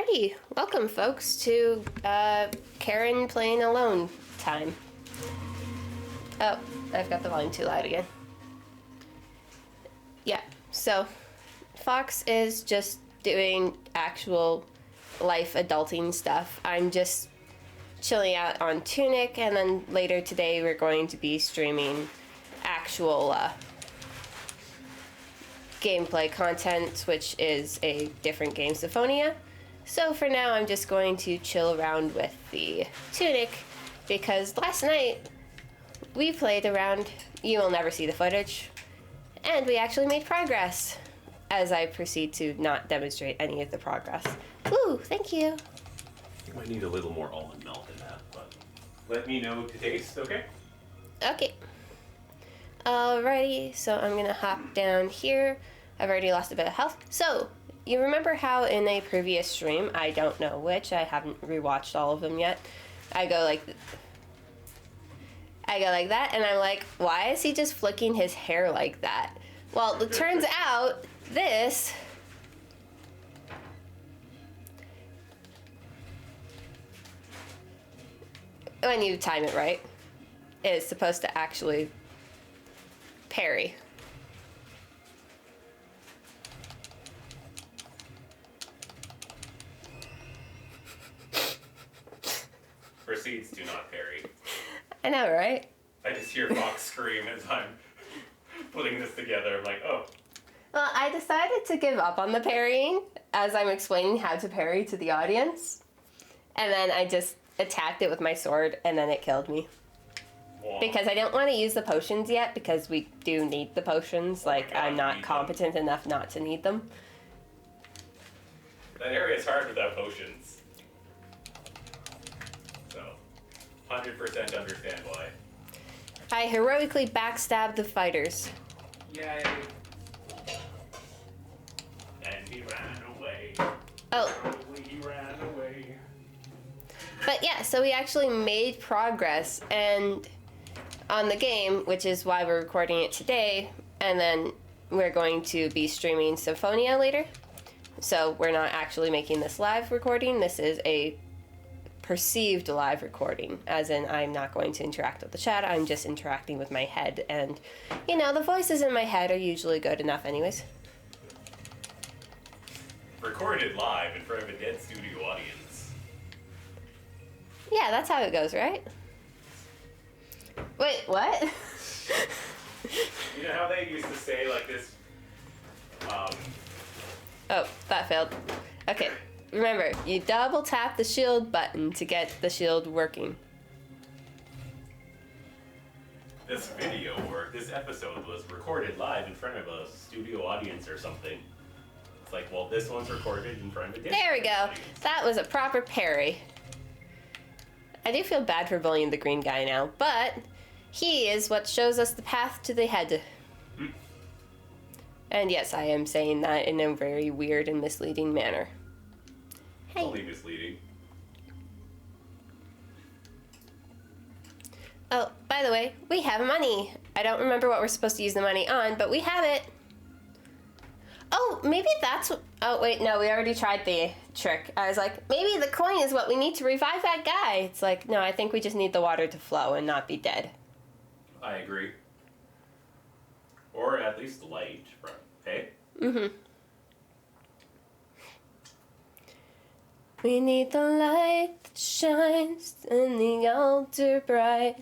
Alrighty, welcome folks to Karen playing alone time. Oh, I've got the volume too loud again. Yeah, so Fox is just doing actual life adulting stuff. I'm just chilling out on Tunic, and then later today we're going to be streaming actual gameplay content, which is a different game, Symphonia. So for now, I'm just going to chill around with the Tunic, because last night we played around. You will never see the footage, and we actually made progress, as I proceed to not demonstrate any of the progress. Ooh, thank you. You might need a little more almond milk in that, but let me know to taste, okay? Okay. Alrighty, so I'm gonna hop down here. I've already lost a bit of health. So, you remember how in a previous stream, I don't know which, I haven't rewatched all of them yet, I go like that, and I'm like, why is he just flicking his hair like that? Well, it turns out this when you time it right, is supposed to actually parry. Proceeds do not parry. I know, right? I just hear Fox scream as I'm putting this together. I'm like, oh. Well, I decided to give up on the parrying as I'm explaining how to parry to the audience. And then I just attacked it with my sword, and then it killed me. Wow. Because I didn't want to use the potions yet, because we do need the potions. Like, God, I'm not competent enough not to need them. That area is hard without potions. So, 100% understand why. I heroically backstabbed the fighters. Yay. And he ran away. Oh. He ran away. But yeah, so we actually made progress and on the game, which is why we're recording it today, and then we're going to be streaming Symphonia later. So we're not actually making this live recording. This is a perceived live recording, as in I'm not going to interact with the chat. I'm just interacting with my head, and you know, the voices in my head are usually good enough anyways. Recorded live in front of a dead studio audience. Yeah, that's how it goes, right? Wait, what? You know how they used to say like this, Oh, that failed. Okay, remember, you double tap the shield button to get the shield working. this video or this episode was recorded live in front of a studio audience or something. It's like, well, this one's recorded in front of a dead There we go. audience. That was a proper parry. I do feel bad for bullying the green guy now, but he is what shows us the path to the head. And yes, I am saying that in a very weird and misleading manner. Hey. Totally misleading. Oh, by the way, we have money. I don't remember what we're supposed to use the money on, but we have it. Oh, maybe that's what... Oh, wait, no, we already tried the trick. I was like, maybe the coin is what we need to revive that guy. It's like, no, I think we just need the water to flow and not be dead. I agree. Or at least light, hey? Mm-hmm. We need the light that shines in the altar bright.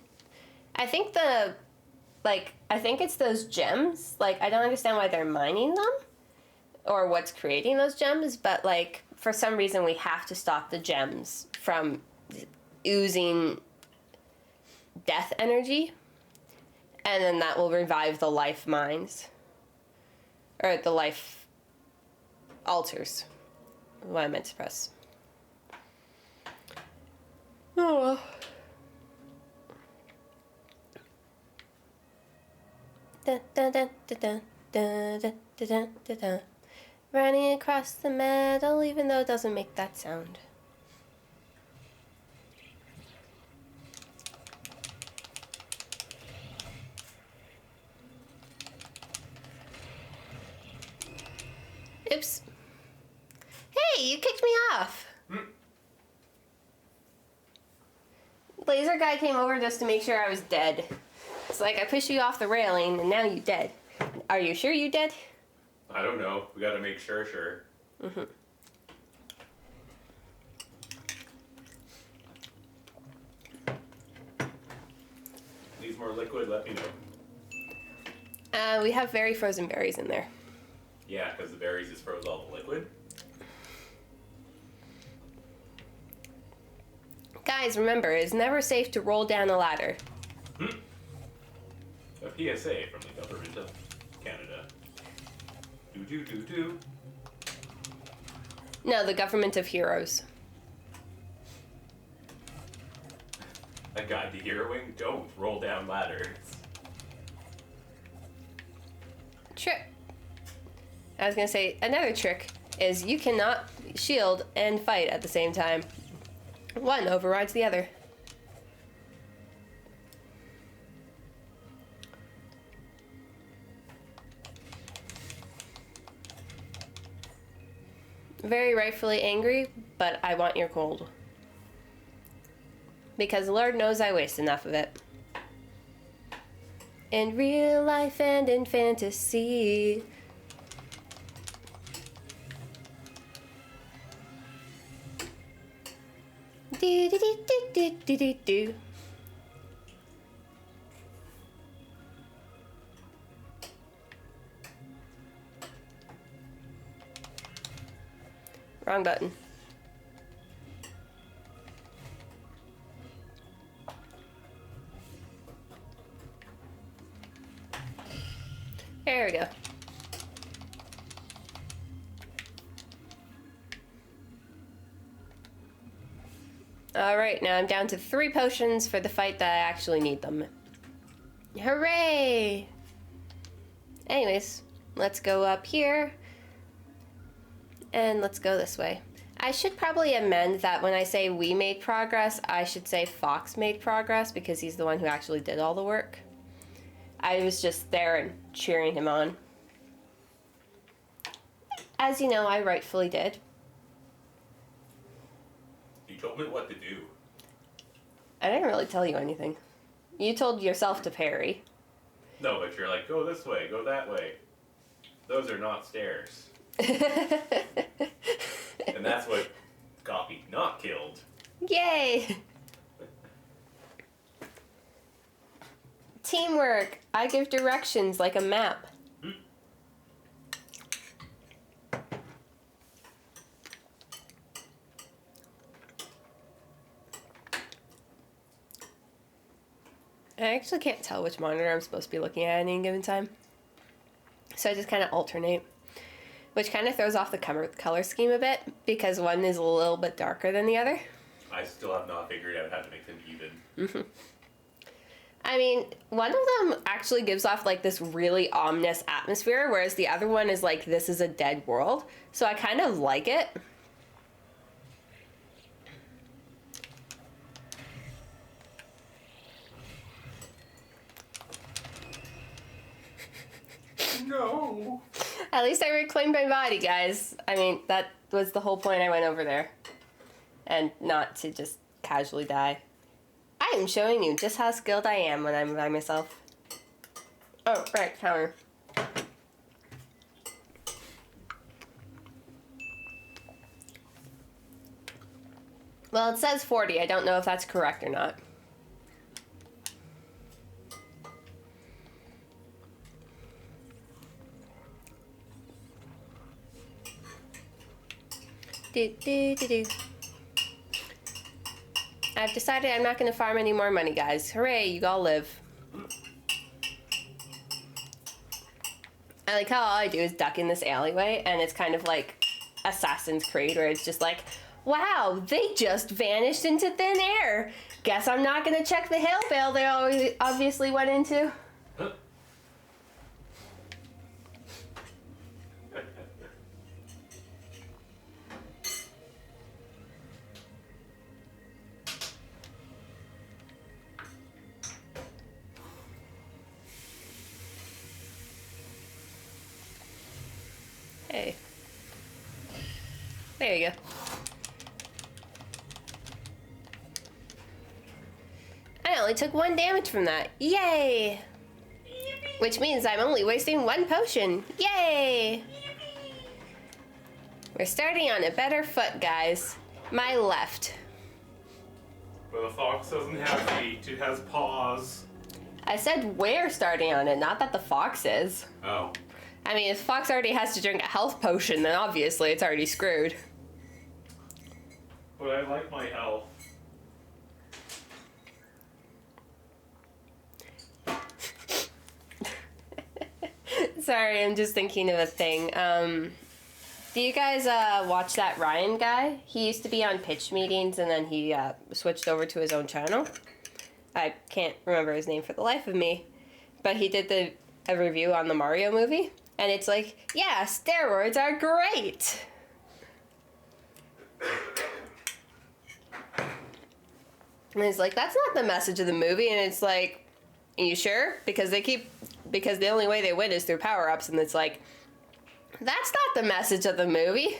I think I think it's those gems. Like, I don't understand why they're mining them or what's creating those gems, but like, for some reason we have to stop the gems from oozing death energy, and then that will revive the life mines. Or the life altars. What I meant to press. Oh well. Dun, dun, dun, dun, dun, dun, dun, dun, dun, dun. Running across the meadow, even though it doesn't make that sound. Oops. Hey, you kicked me off. Laser guy came over just to make sure I was dead. It's like I pushed you off the railing and now you dead. Are you sure you dead? I don't know. We gotta make sure. Mm-hmm. Needs more liquid, let me know. We have very frozen berries in there. Yeah, because the berries just froze all the liquid. Guys, remember, it's never safe to roll down a ladder. A PSA from the government of Canada. Do. No, the government of heroes. A guide to heroing, don't roll down ladders. Trick. I was gonna say, another trick is you cannot shield and fight at the same time. One overrides the other. Very rightfully angry, but I want your gold. Because Lord knows I waste enough of it. In real life and in fantasy. Do do do do do do do do. Wrong button. There we go. Alright, now I'm down to 3 potions for the fight that I actually need them. Hooray! Anyways, let's go up here. And let's go this way. I should probably amend that when I say we made progress, I should say Fox made progress because he's the one who actually did all the work. I was just there and cheering him on. As you know, I rightfully did. You told me what to do. I didn't really tell you anything. You told yourself to parry. No, but you're like, go this way, go that way. Those are not stairs. And that's what got me not killed. Yay! Teamwork! I give directions like a map. I actually can't tell which monitor I'm supposed to be looking at any given time. So I just kind of alternate. Which kind of throws off the color scheme a bit, because one is a little bit darker than the other. I still have not figured out how to make them even. Mm-hmm. I mean, one of them actually gives off like this really ominous atmosphere, whereas the other one is like, this is a dead world. So I kind of like it. No. At least I reclaimed my body, guys. I mean, that was the whole point I went over there. And not to just casually die. I am showing you just how skilled I am when I'm by myself. Oh, right, counter. Well, it says 40. I don't know if that's correct or not. I've decided I'm not going to farm any more money, guys. Hooray, you all live. I like how all I do is duck in this alleyway, and it's kind of like Assassin's Creed, where it's just like, wow, they just vanished into thin air. Guess I'm not going to check the hail bale they obviously went into. Hey. There you go. I only took 1 damage from that. Yay! Which means I'm only wasting 1 potion. Yay! We're starting on a better foot, guys. My left. But the fox doesn't have feet, it has paws. I said we're starting on it, not that the fox is. Oh. I mean, if the fox already has to drink a health potion, then obviously it's already screwed. But I like my health. Sorry, I'm just thinking of a thing. Do you guys watch that Ryan guy? He used to be on pitch meetings and then he switched over to his own channel. I can't remember his name for the life of me. But he did a review on the Mario movie. And it's like, yeah, steroids are great! And it's like, that's not the message of the movie. And it's like, are you sure? Because the only way they win is through power-ups. And it's like, that's not the message of the movie.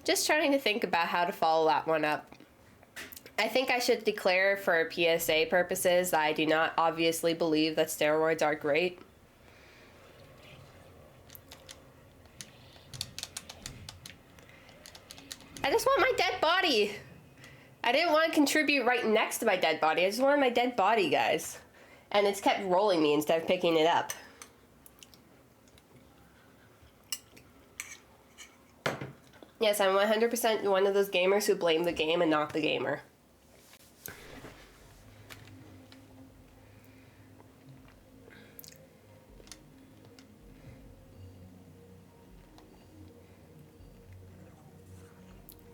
Just trying to think about how to follow that one up. I think I should declare for PSA purposes that I do not obviously believe that steroids are great. I just want my dead body. I didn't want to contribute right next to my dead body. I just wanted my dead body, guys. And it's kept rolling me instead of picking it up. Yes, I'm 100% one of those gamers who blame the game and not the gamer.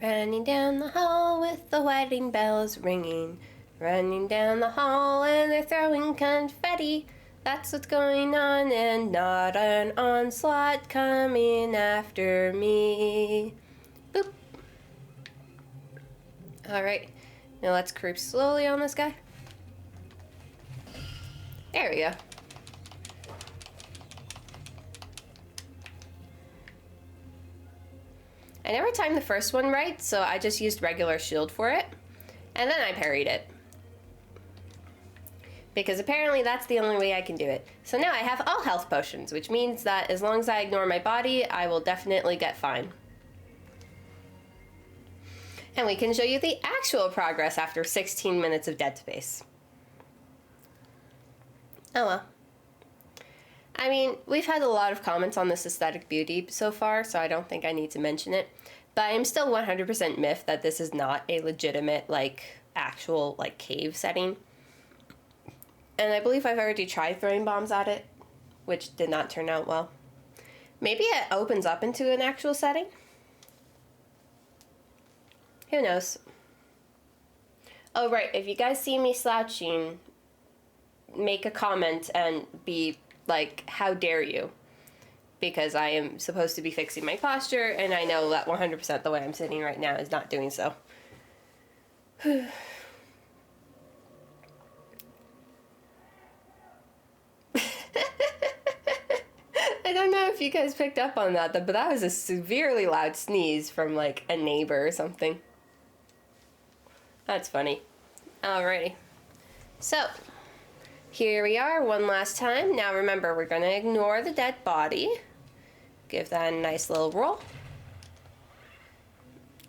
Running down the hall with the wedding bells ringing. Running down the hall and they're throwing confetti. That's what's going on and not an onslaught coming after me. Boop. Alright, now let's creep slowly on this guy. There we go. I never timed the first one right, so I just used regular shield for it. And then I parried it. Because apparently that's the only way I can do it. So now I have all health potions, which means that as long as I ignore my body, I will definitely get fine. And we can show you the actual progress after 16 minutes of dead space. Oh well. I mean, we've had a lot of comments on this aesthetic beauty so far, so I don't think I need to mention it. But I'm still 100% miffed that this is not a legitimate, actual, cave setting. And I believe I've already tried throwing bombs at it, which did not turn out well. Maybe it opens up into an actual setting? Who knows? Oh, right, if you guys see me slouching, make a comment and be like, how dare you? Because I am supposed to be fixing my posture, and I know that 100% the way I'm sitting right now is not doing so. I don't know if you guys picked up on that, but that was a severely loud sneeze from, a neighbor or something. That's funny. Alrighty. So, here we are one last time. Now remember, we're going to ignore the dead body. Give that a nice little roll.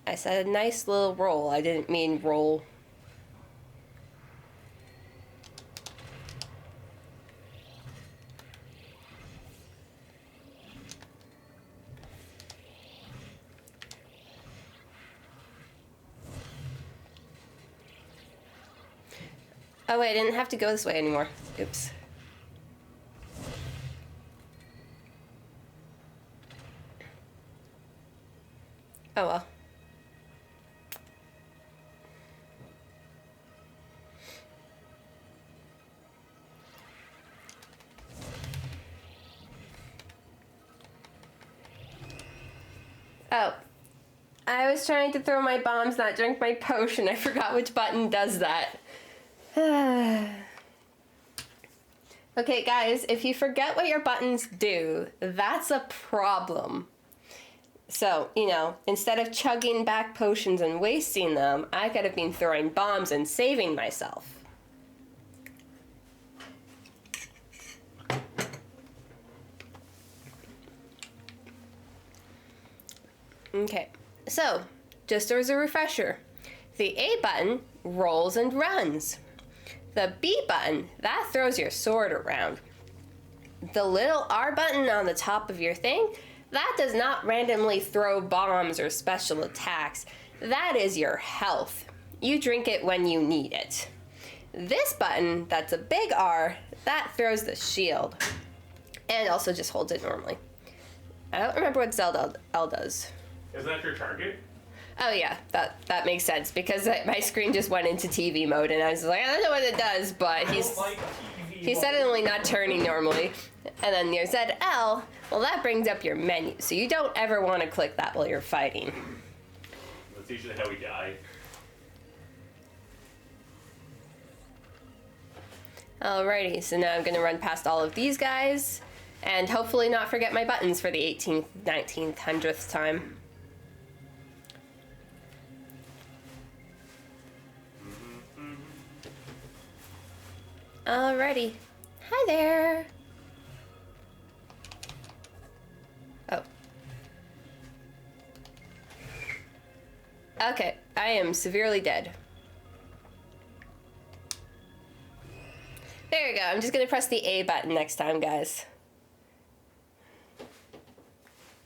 I said a nice little roll. I didn't mean roll. Oh wait, I didn't have to go this way anymore. Oops. Oh well. Oh. I was trying to throw my bombs, not drink my potion. I forgot which button does that. Okay, guys, if you forget what your buttons do, that's a problem. So, instead of chugging back potions and wasting them, I could have been throwing bombs and saving myself. Okay, so, just as a refresher, the A button rolls and runs. The B button, that throws your sword around. The little R button on the top of your thing, that does not randomly throw bombs or special attacks. That is your health. You drink it when you need it. This button, that's a big R, that throws the shield. And also just holds it normally. I don't remember what Zelda L does. Isn't that your target? Oh yeah, that makes sense because my screen just went into TV mode and I was like, I don't know what it does, but he's suddenly not turning normally. And then your ZL, well, that brings up your menu, so you don't ever want to click that while you're fighting. That's usually how we die. Alrighty, so now I'm gonna run past all of these guys and hopefully not forget my buttons for the 18th, 19th, 100th time. Alrighty. Hi there. Oh. Okay, I am severely dead. There you go. I'm just gonna press the A button next time, guys.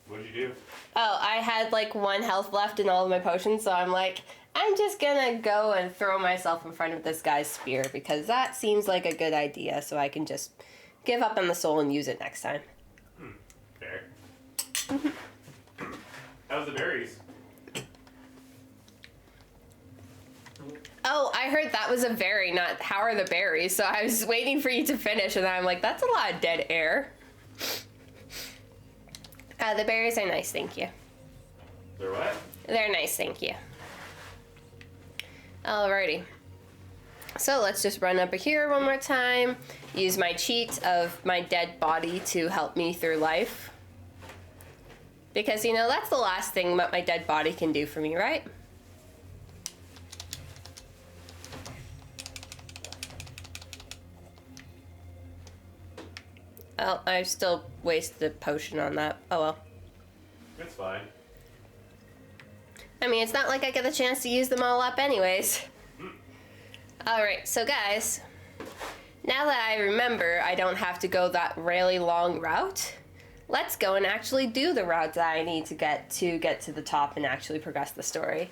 What did you do? Oh, I had like 1 health left in all of my potions, so I'm like, I'm just gonna go and throw myself in front of this guy's spear because that seems like a good idea, so I can just give up on the soul and use it next time. Fair. How's the berries? Oh, I heard that was a very, not how are the berries, so I was waiting for you to finish, and I'm like, that's a lot of dead air. The berries are nice, thank you. They're what? They're nice, thank you. Alrighty. So let's just run up here one more time. Use my cheat of my dead body to help me through life. Because, that's the last thing what my dead body can do for me, right? Oh, I still wasted a potion on that. Oh well. It's fine. I mean, it's not like I get the chance to use them all up anyways. Alright, so guys, now that I remember I don't have to go that really long route, let's go and actually do the route that I need to get to the top and actually progress the story.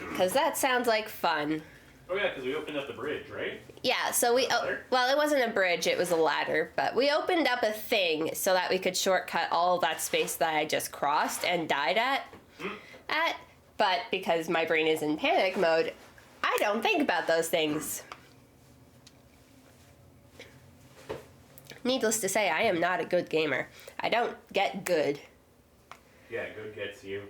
Because that sounds like fun. Oh yeah, because we opened up the bridge, right? Yeah, so well, it wasn't a bridge, it was a ladder, but we opened up a thing so that we could shortcut all that space that I just crossed and died at. But because my brain is in panic mode, I don't think about those things. Needless to say, I am not a good gamer. I don't get good. Yeah, good gets you.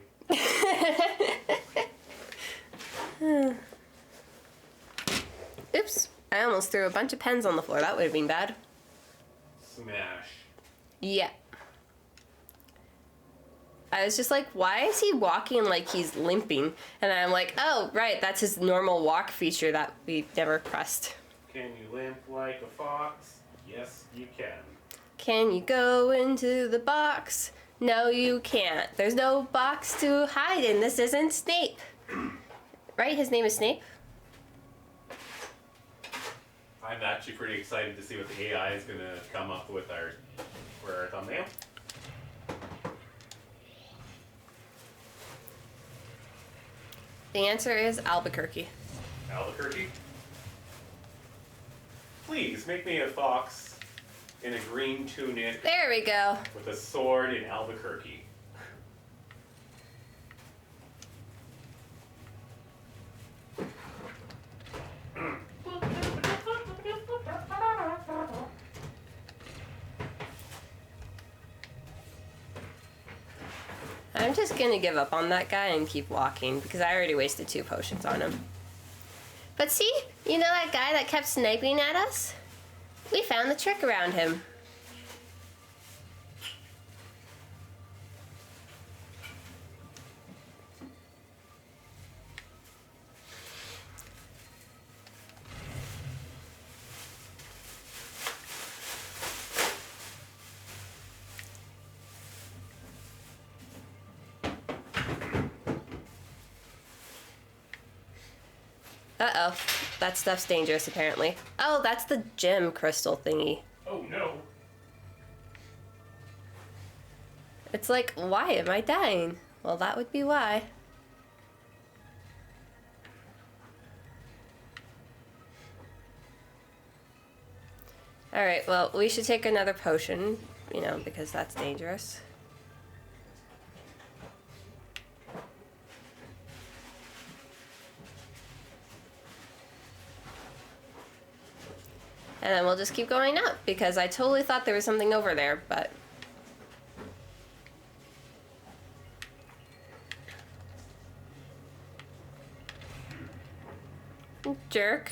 Oops, I almost threw a bunch of pens on the floor. That would have been bad. Smash. Yeah. I was just like, why is he walking like he's limping? And I'm like, oh, right, that's his normal walk feature that we never pressed. Can you limp like a fox? Yes, you can. Can you go into the box? No, you can't. There's no box to hide in. This isn't Snape. Right? His name is Snape? I'm actually pretty excited to see what the AI is going to come up with for our thumbnail. The answer is Albuquerque. Albuquerque? Please, make me a fox in a green tunic There we go. with a sword in Albuquerque. I'm just gonna give up on that guy and keep walking because I already wasted 2 potions on him. But see, that guy that kept sniping at us? We found the trick around him. Uh-oh. That stuff's dangerous, apparently. Oh, that's the gem crystal thingy. Oh, no. It's like, why am I dying? Well, that would be why. Alright, well, we should take another potion, you know, because that's dangerous. And then we'll just keep going up, because I totally thought there was something over there, but... Jerk.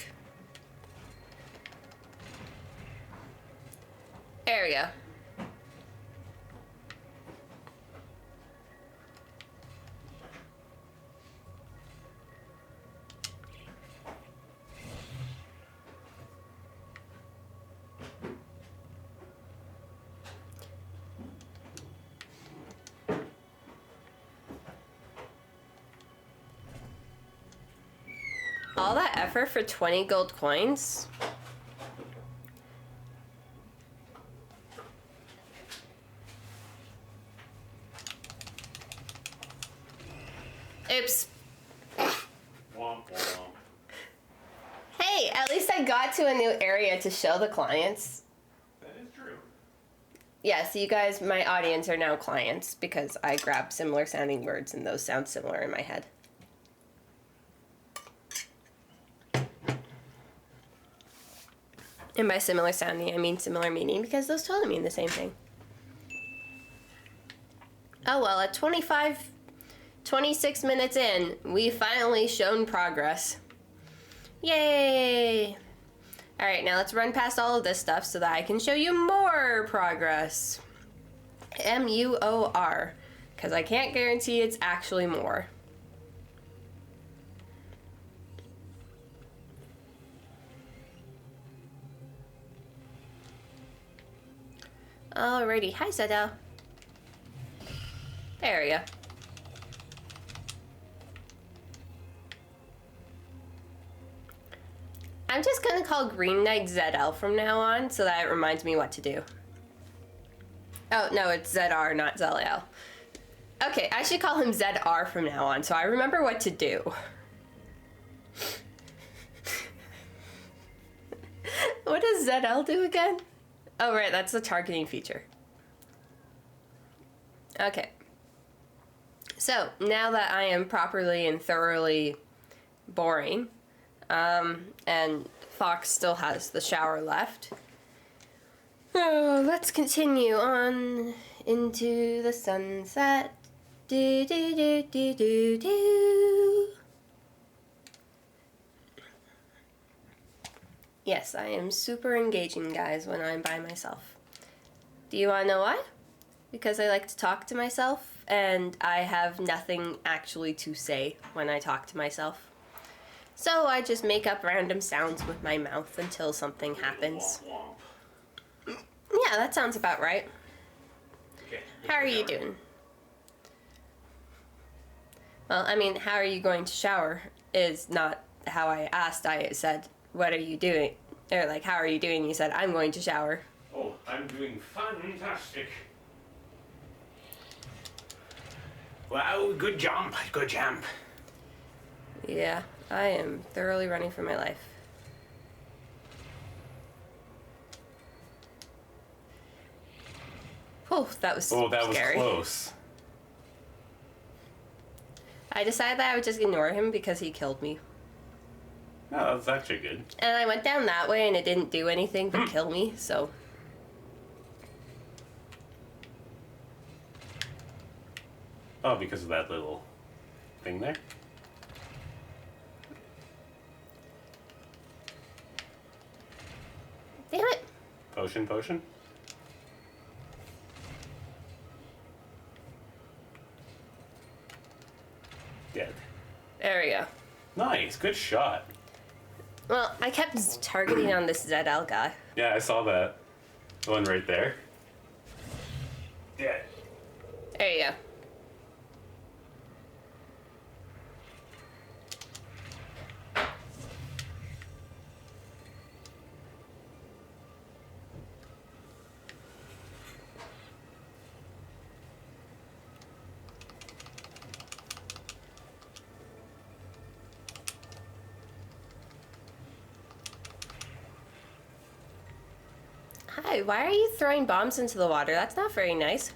There we go. All that effort for 20 gold coins? Oops. Womp womp. Hey, at least I got to a new area to show the clients. That is true. Yeah, so you guys, my audience, are now clients because I grabbed similar sounding words and those sound similar in my head. And by similar sounding, I mean similar meaning because those totally mean the same thing. Oh well, at 26 minutes in, we've finally shown progress. Yay! Alright, now let's run past all of this stuff so that I can show you more progress. M-U-O-R. Because I can't guarantee it's actually more. Alrighty, hi Zedel. There we go. I'm just gonna call Green Knight ZL from now on so that it reminds me what to do. Oh, no, it's ZR, not ZL. Okay, I should call him ZR from now on so I remember what to do. What does ZL do again? Oh, right, that's the targeting feature. Okay. So, now that I am properly and thoroughly boring, and Fox still has the shower left, let's continue on into the sunset. Do do do do do do. Yes, I am super engaging, guys, when I'm by myself. Do you want to know why? Because I like to talk to myself, and I have nothing actually to say when I talk to myself. So I just make up random sounds with my mouth until something happens. Womp womp. Yeah, that sounds about right. Okay. How are you doing? Well, I mean, how are you going to shower is not how I asked. I said, what are you doing? Or like, how are you doing? You said, I'm going to shower. Oh, I'm doing fantastic. Wow, good jump, good jump. Yeah, I am thoroughly running for my life. Oh, that was scary. Oh, that was close. I decided that I would just ignore him because he killed me. No, that's actually good. And I went down that way and it didn't do anything but kill me, so... Oh, because of that little thing there? Damn it! Potion. Dead. There we go. Nice, good shot. Well, I kept targeting on this ZL guy. Yeah, I saw that. The one right there. Dead. There you go. Hi, why are you throwing bombs into the water? That's not very nice.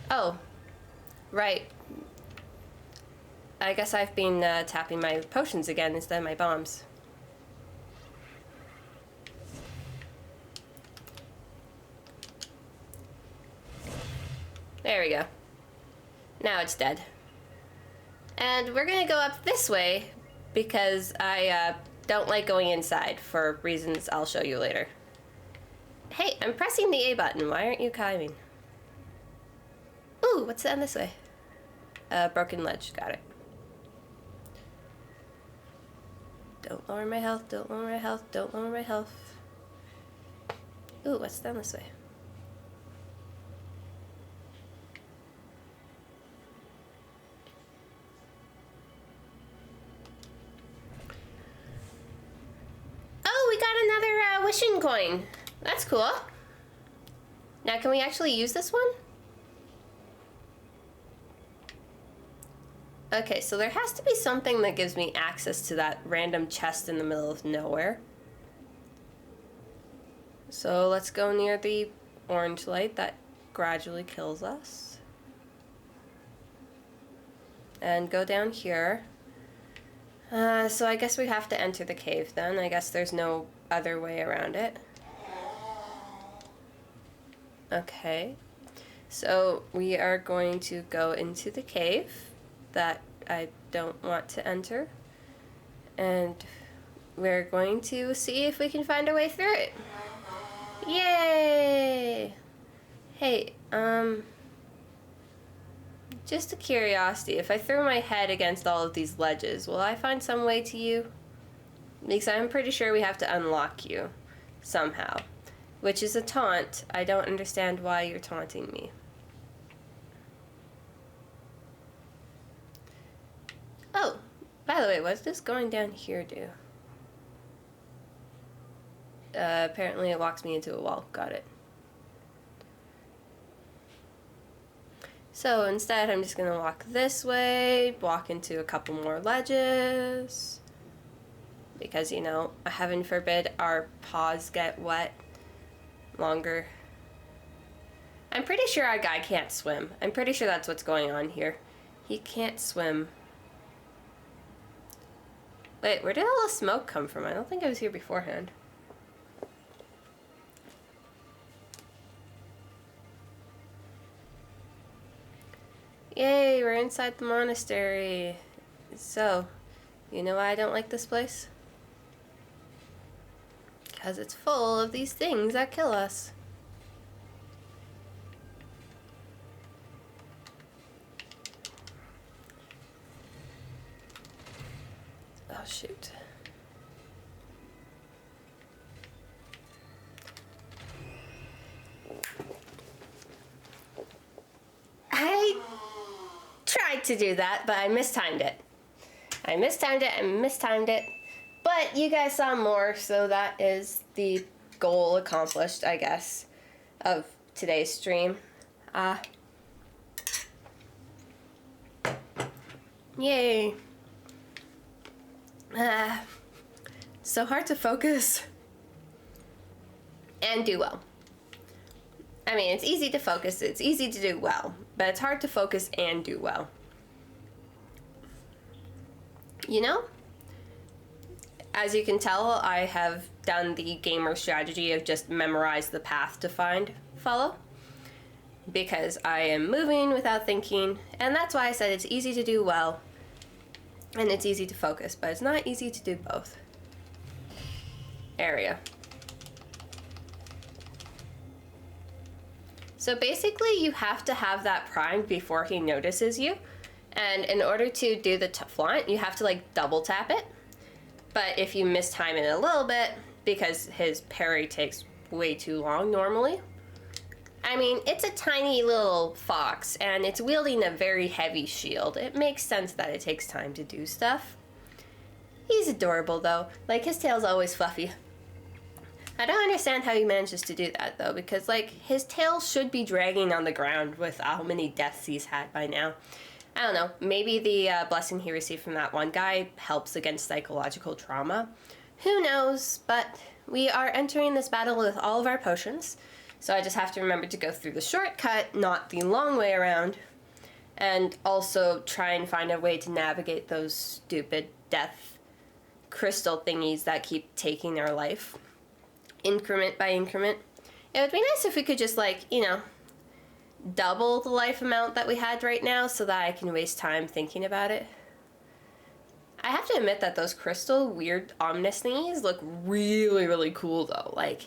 Oh, right. I guess I've been tapping my potions again instead of my bombs. There we go. Now it's dead. And we're gonna go up this way because I don't like going inside for reasons I'll show you later. Hey, I'm pressing the A button. Why aren't you climbing? Ooh, what's that this way? Broken ledge. Got it. Don't lower my health. Don't lower my health. Don't lower my health. Ooh, what's down this way? Oh, we got another wishing coin. That's cool. Now, can we actually use this one? Okay, so there has to be something that gives me access to that random chest in the middle of nowhere. So let's go near the orange light that gradually kills us. And go down here. So I guess we have to enter the cave then. I guess there's no other way around it. Okay. So we are going to go into the cave that I don't want to enter. And we're going to see if we can find a way through it. Yay! Hey, just a curiosity, if I throw my head against all of these ledges, will I find some way to you? Because I'm pretty sure we have to unlock you somehow. Which is a taunt. I don't understand why you're taunting me. Oh, by the way, what's this going down here do? Apparently it walks me into a wall. Got it. So instead, I'm just gonna walk this way, walk into a couple more ledges. Because, you know, heaven forbid our paws get wet longer. I'm pretty sure our guy can't swim. I'm pretty sure that's what's going on here. He can't swim. Wait, where did all the smoke come from? I don't think I was here beforehand. Yay, we're inside the monastery. So, you know why I don't like this place? Because it's full of these things that kill us. Oh, shoot. I tried to do that, but I mistimed it. I mistimed it. But you guys saw more, so that is the goal accomplished, I guess, of today's stream. Yay. So hard to focus and do well. I mean, it's easy to focus, it's easy to do well, but it's hard to focus and do well. You know? As you can tell, I have done the gamer strategy of just memorize the path to follow. Because I am moving without thinking, and that's why I said it's easy to do well. And it's easy to focus, but it's not easy to do both. Area. So basically you have to have that primed before he notices you. And in order to do the flaunt, you have to like double tap it. But if you mistime it a little bit, because his parry takes way too long normally. I mean, it's a tiny little fox, and it's wielding a very heavy shield. It makes sense that it takes time to do stuff. He's adorable, though. Like, his tail's always fluffy. I don't understand how he manages to do that, though, because, like, his tail should be dragging on the ground with how many deaths he's had by now. I don't know. Maybe the blessing he received from that one guy helps against psychological trauma. Who knows? But we are entering this battle with all of our potions. So I just have to remember to go through the shortcut, not the long way around. And also try and find a way to navigate those stupid death crystal thingies that keep taking our life. Increment by increment. It would be nice if we could just, like, you know, double the life amount that we had right now so that I can waste time thinking about it. I have to admit that those crystal weird ominous thingies look really, really cool, though. Like,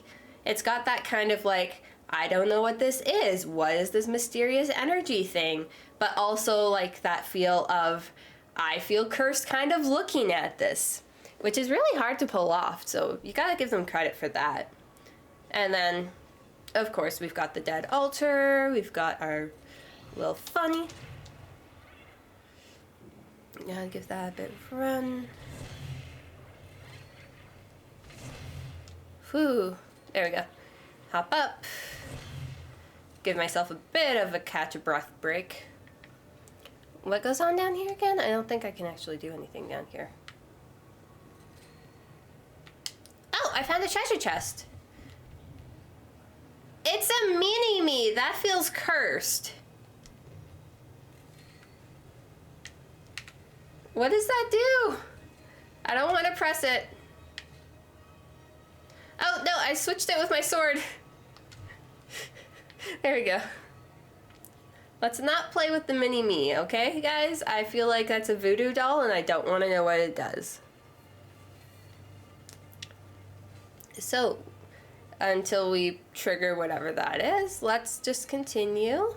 it's got that kind of, like, I don't know what this is. What is this mysterious energy thing? But also, like, that feel of, I feel cursed kind of looking at this. Which is really hard to pull off, so you gotta give them credit for that. And then, of course, we've got the dead altar. We've got our little funny. Gotta give that a bit of a run. Whew. There we go. Hop up. Give myself a bit of a catch a breath break. What goes on down here again? I don't think I can actually do anything down here. Oh, I found a treasure chest. It's a mini-me. That feels cursed. What does that do? I don't want to press it. Oh, no, I switched it with my sword. There we go. Let's not play with the mini-me, okay, guys? I feel like that's a voodoo doll, and I don't want to know what it does. So, until we trigger whatever that is, let's just continue.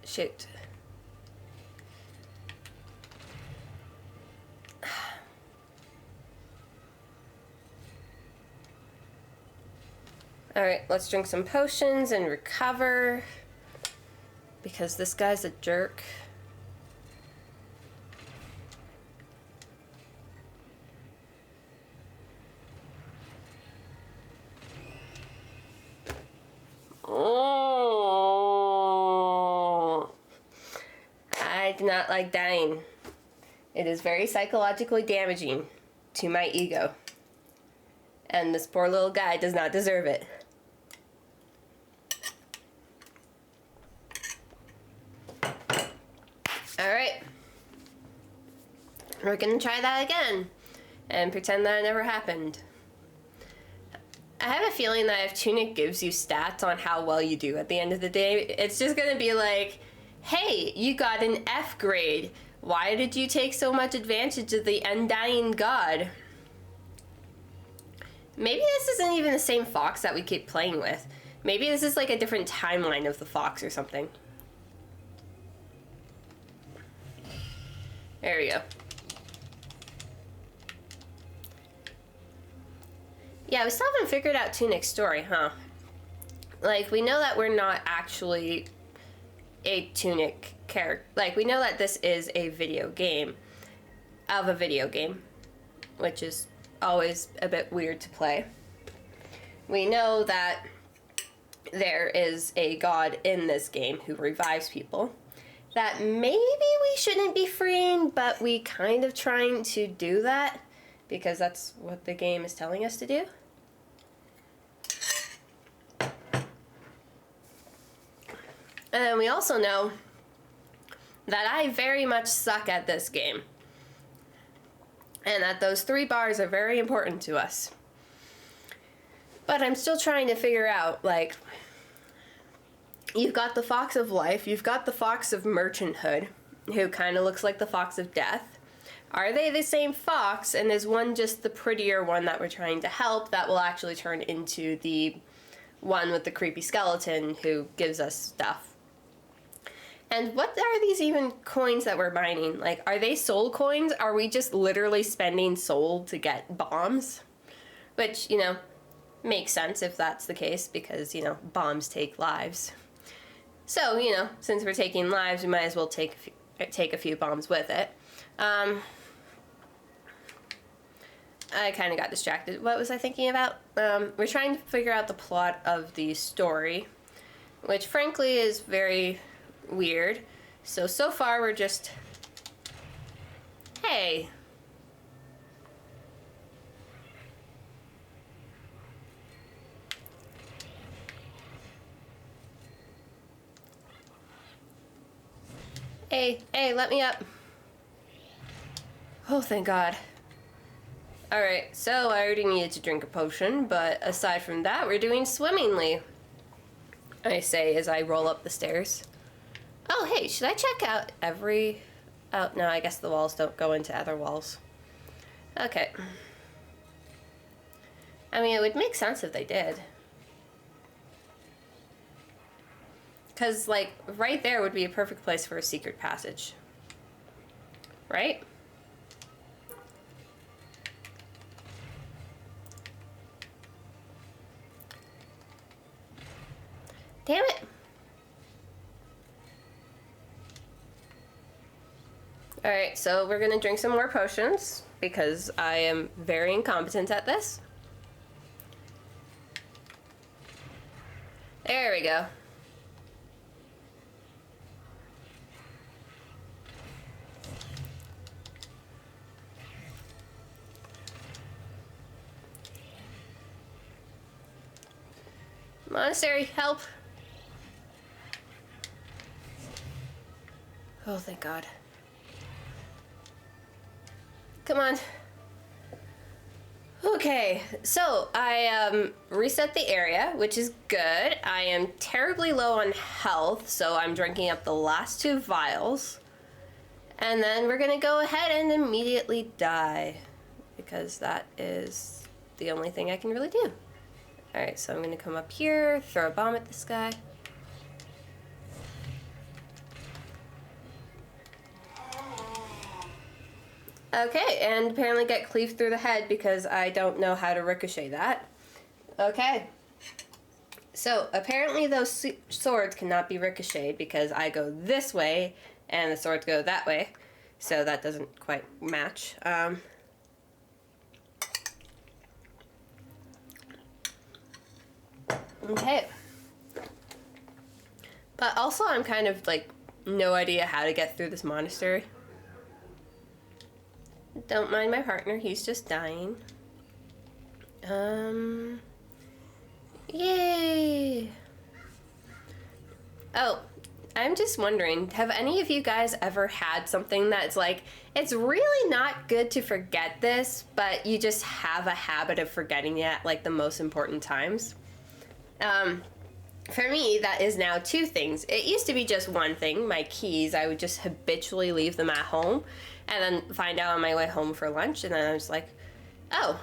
Shoot. Alright, let's drink some potions and recover. Because this guy's a jerk. Oh, I do not like dying. It is very psychologically damaging to my ego. And this poor little guy does not deserve it. Alright. We're gonna try that again. And pretend that it never happened. I have a feeling that if Tunic gives you stats on how well you do at the end of the day, it's just gonna be like, hey, you got an F grade. Why did you take so much advantage of the undying god? Maybe this isn't even the same fox that we keep playing with. Maybe this is like a different timeline of the fox or something. There we go. Yeah, we still haven't figured out Tunic's story, huh? Like, we know that we're not actually a Tunic character. Like, we know that this is a video game of a video game, which is always a bit weird to play. We know that there is a god in this game who revives people. That maybe we shouldn't be freeing, but we kind of trying to do that because that's what the game is telling us to do. And then we also know that I very much suck at this game. And that those 3 bars are very important to us. But I'm still trying to figure out, like, you've got the fox of life, you've got the fox of merchanthood, who kind of looks like the fox of death. Are they the same fox, and is one just the prettier one that we're trying to help that will actually turn into the one with the creepy skeleton who gives us stuff? And what are these even coins that we're mining? Like, are they soul coins? Are we just literally spending soul to get bombs? Which, makes sense if that's the case, because, bombs take lives. So, since we're taking lives, we might as well take a few bombs with it. I kind of got distracted. What was I thinking about? We're trying to figure out the plot of the story, which frankly is very weird. So far we're just... Hey! Hey, let me up. Oh, thank God. Alright, so I already needed to drink a potion, but aside from that, we're doing swimmingly. I say as I roll up the stairs. Oh, hey, should I check out every... Oh, no, I guess the walls don't go into other walls. Okay. I mean, it would make sense if they did. Because, like, right there would be a perfect place for a secret passage. Right? Damn it! Alright, so we're gonna drink some more potions, because I am very incompetent at this. There we go. Monastery, help! Oh, thank God. Come on. Okay, so I reset the area, which is good. I am terribly low on health, so I'm drinking up the last 2 vials. And then we're gonna go ahead and immediately die, because that is the only thing I can really do. Alright, so I'm gonna come up here, throw a bomb at this guy. Okay, and apparently get cleaved through the head because I don't know how to ricochet that. Okay. So, apparently those swords cannot be ricocheted because I go this way and the swords go that way. So that doesn't quite match. Okay. But also I'm kind of like no idea how to get through this monastery. Don't mind my partner, he's just dying. Yay! Oh, I'm just wondering, have any of you guys ever had something that's like, it's really not good to forget this, but you just have a habit of forgetting it at like the most important times? For me, that is now 2 things. It used to be just one thing, my keys. I would just habitually leave them at home and then find out on my way home for lunch, and then I was like, oh.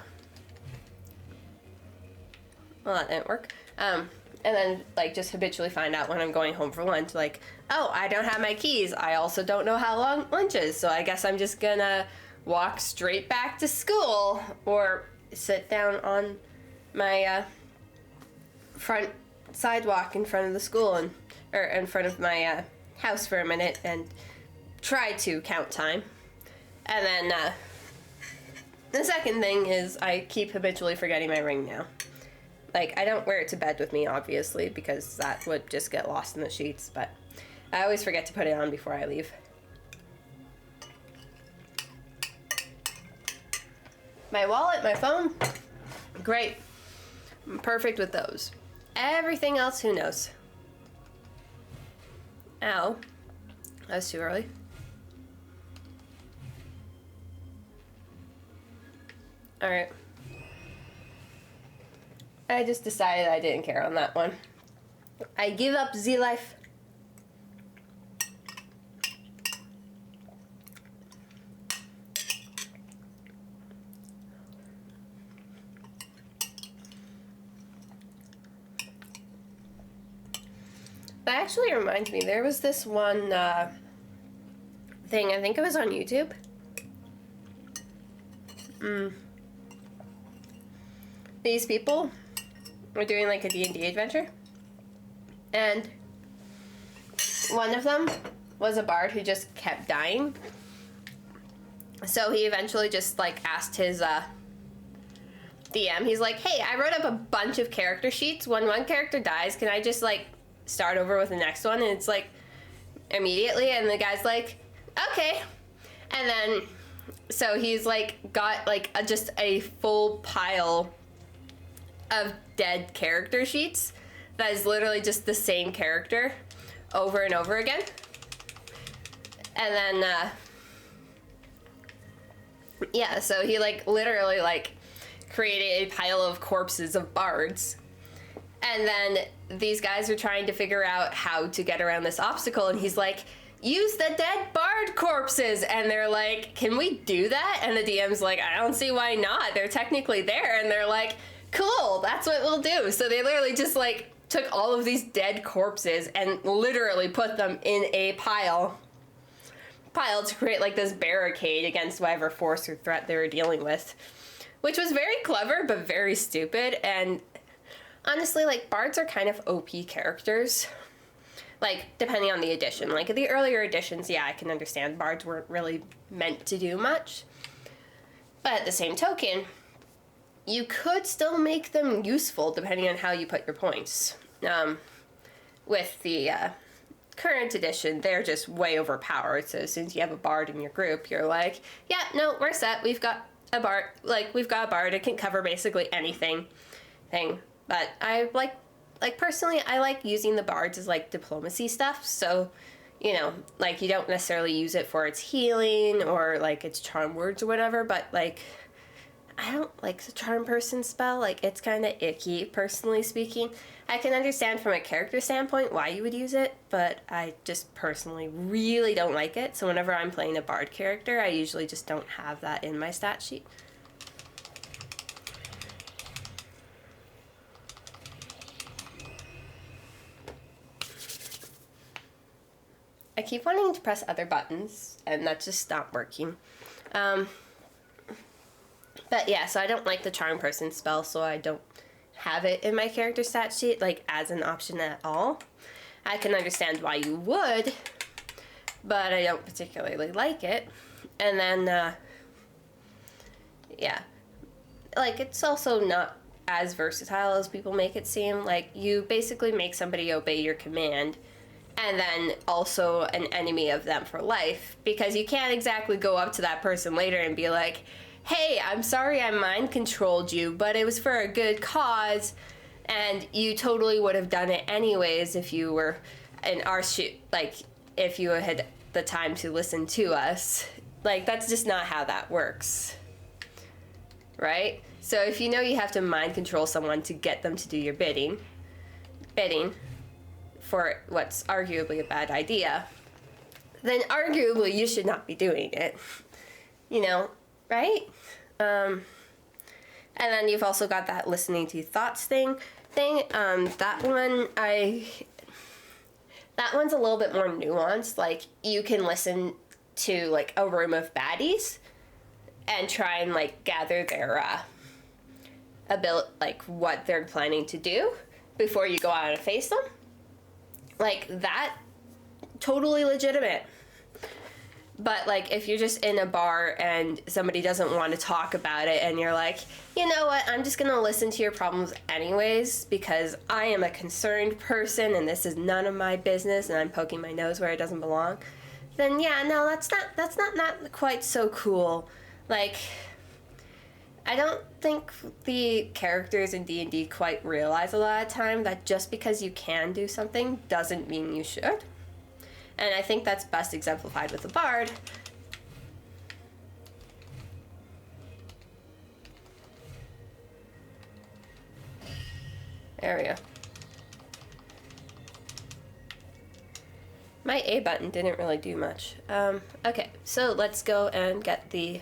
Well, that didn't work. And then, like, just habitually find out when I'm going home for lunch, like, oh, I don't have my keys. I also don't know how long lunch is, so I guess I'm just gonna walk straight back to school or sit down on my front sidewalk in front of the school or in front of my house for a minute and try to count time. And then the second thing is I keep habitually forgetting my ring now. Like, I don't wear it to bed with me, obviously, because that would just get lost in the sheets, but I always forget to put it on before I leave. My wallet, my phone, great. I'm perfect with those. Everything else, who knows? Ow. That was too early. Alright. I just decided I didn't care on that one. I give up the life. That actually reminds me, there was this one thing, I think it was on YouTube. These people were doing like a D&D adventure. And one of them was a bard who just kept dying. So he eventually just like asked his DM, he's like, hey, I wrote up a bunch of character sheets. When one character dies, can I just like start over with the next one? And it's like immediately, and the guy's like, okay. And then so he's like got like just a full pile of dead character sheets that is literally just the same character over and over again. And then yeah, so he like literally like created a pile of corpses of bards. And then these guys are trying to figure out how to get around this obstacle, and he's like, use the dead bard corpses. And they're like, can we do that? And the DM's like, I don't see why not. They're technically there. And they're like, cool, that's what we'll do. So they literally just like took all of these dead corpses and literally put them in a pile to create like this barricade against whatever force or threat they were dealing with, which was very clever but very stupid. And honestly, like, bards are kind of OP characters, like, depending on the edition. Like, the earlier editions, yeah, I can understand bards weren't really meant to do much, but at the same token, you could still make them useful depending on how you put your points. With the current edition, they're just way overpowered, so as soon as you have a bard in your group, you're like, yeah, no, we're set, we've got a bard, it can cover basically anything. But I like personally, I like using the bards as like diplomacy stuff, so, you know, like, you don't necessarily use it for its healing or like its charm words or whatever, but like, I don't like the charm person spell. Like, it's kind of icky, personally speaking. I can understand from a character standpoint why you would use it, but I just personally really don't like it. So whenever I'm playing a bard character, I usually just don't have that in my stat sheet. I keep wanting to press other buttons, and that's just not working. But yeah, so I don't like the charm person spell, so I don't have it in my character stat sheet, like, as an option at all. I can understand why you would, but I don't particularly like it. And then, yeah, like, it's also not as versatile as people make it seem. Like, you basically make somebody obey your command, and then also an enemy of them for life, because you can't exactly go up to that person later and be like, hey, I'm sorry I mind controlled you, but it was for a good cause, and you totally would have done it anyways if you were in our like, if you had the time to listen to us. Like, that's just not how that works, right? So if you know you have to mind control someone to get them to do your bidding for what's arguably a bad idea, then arguably you should not be doing it, you know, right? And then you've also got that listening to thoughts thing. That one's a little bit more nuanced. Like, you can listen to like a room of baddies and try and like gather their like what they're planning to do before you go out and face them. Like, that, totally legitimate. But, like, if you're just in a bar and somebody doesn't want to talk about it and you're like, you know what, I'm just going to listen to your problems anyways because I am a concerned person and this is none of my business and I'm poking my nose where it doesn't belong, then yeah, no, that's not quite so cool. Like, I don't think the characters in D&D quite realize a lot of time that just because you can do something doesn't mean you should. And I think that's best exemplified with the bard. There we go. My A button didn't really do much. Okay, so let's go and get the